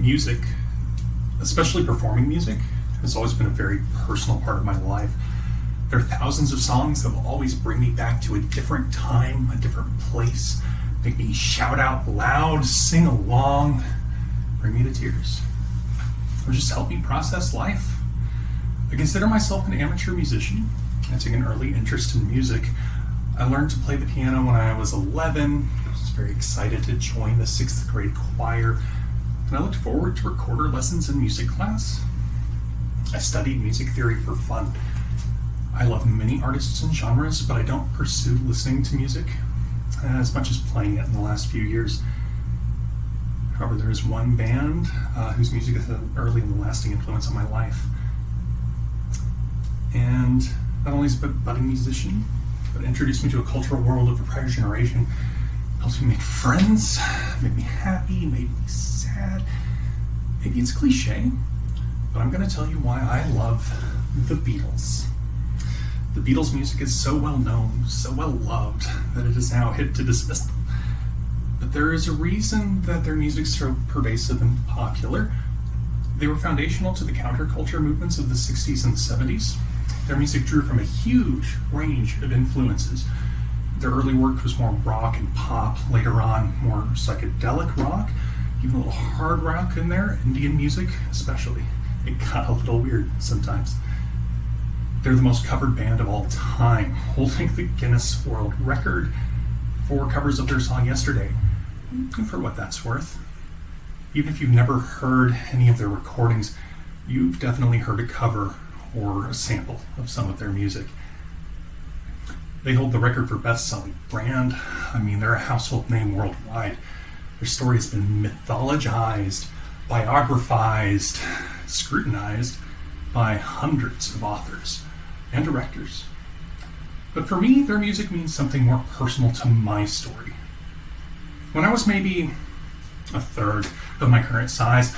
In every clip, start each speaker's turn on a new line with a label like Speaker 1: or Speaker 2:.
Speaker 1: Music, especially performing music, has always been a very personal part of my life. There are thousands of songs that will always bring me back to a different time, a different place, make me shout out loud, sing along, bring me to tears, or just help me process life. I consider myself an amateur musician. I took an early interest in music. I learned to play the piano when I was 11. I was very excited to join the 6th grade choir, and I looked forward to recorder lessons in music class. I studied music theory for fun. I love many artists and genres, but I don't pursue listening to music as much as playing it in the last few years. However, there is one band whose music has an early and lasting influence on my life. And not only is it a budding musician, but introduced me to a cultural world of a prior generation, helped me make friends, made me happy, made me sad. Maybe it's cliche, but I'm going to tell you why I love the Beatles. The Beatles' music is so well known, so well loved, that it is now hit to dismiss them. But there is a reason that their music's so pervasive and popular. They were foundational to the counterculture movements of the 60s and 70s. Their music drew from a huge range of influences. Their early work was more rock and pop, later on more psychedelic rock, even a little hard rock in there, Indian music especially. It got a little weird sometimes. They're the most covered band of all time, holding the Guinness World Record for covers of their song Yesterday, for what that's worth. Even if you've never heard any of their recordings, you've definitely heard a cover or a sample of some of their music. They hold the record for best-selling brand. I mean, they're a household name worldwide. Their story has been mythologized, biographized, scrutinized by hundreds of authors and directors. But for me, their music means something more personal to my story. When I was maybe a third of my current size,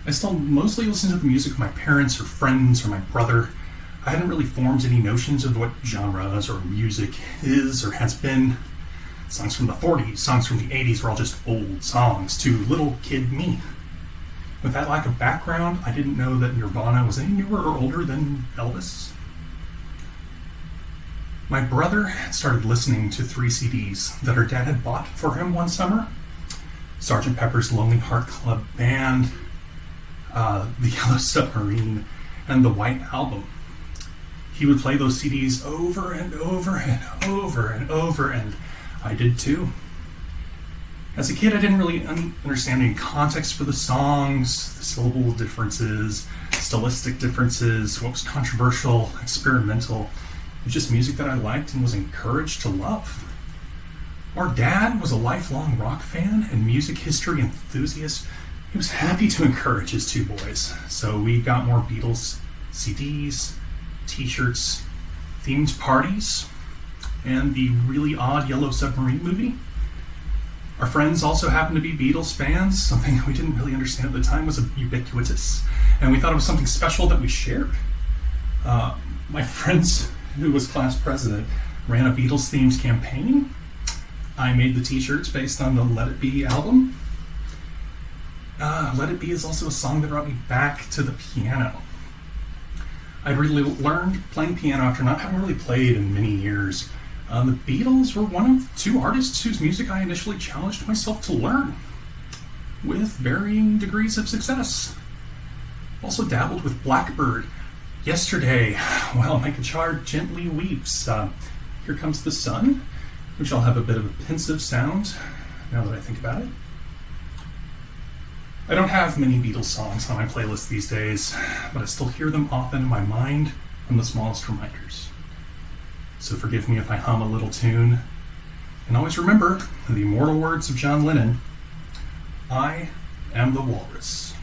Speaker 1: I still mostly listened to the music of my parents or friends or my brother. I hadn't really formed any notions of what genres or music is or has been. Songs from the 40s, songs from the 80s were all just old songs to little kid me. With that lack of background, I didn't know that Nirvana was any newer or older than Elvis. My brother had started listening to 3 CDs that her dad had bought for him one summer. Sgt. Pepper's Lonely Heart Club Band, The Yellow Submarine, and The White Album. He would play those CDs over and over and over and over, and I did too. As a kid, I didn't really understand any context for the songs, the syllable differences, stylistic differences, what was controversial, experimental. It was just music that I liked and was encouraged to love. Our dad was a lifelong rock fan and music history enthusiast. He was happy to encourage his 2 boys, so we got more Beatles CDs, t-shirts, themed parties, and the really odd Yellow Submarine movie. Our friends also happened to be Beatles fans, something we didn't really understand at the time was ubiquitous, and we thought it was something special that we shared. My friends, who was class president, ran a Beatles-themed campaign. I made the t-shirts based on the Let It Be album. Let It Be is also a song that brought me back to the piano. I'd really learned playing piano after not having really played in many years. The Beatles were one of 2 artists whose music I initially challenged myself to learn, with varying degrees of success. Also dabbled with Blackbird, Yesterday, While My Guitar Gently Weeps, Here Comes the Sun, which I'll have a bit of a pensive sound now that I think about it. I don't have many Beatles songs on my playlist these days, but I still hear them often in my mind from the smallest reminders. So forgive me if I hum a little tune. And always remember the immortal words of John Lennon, I am the walrus.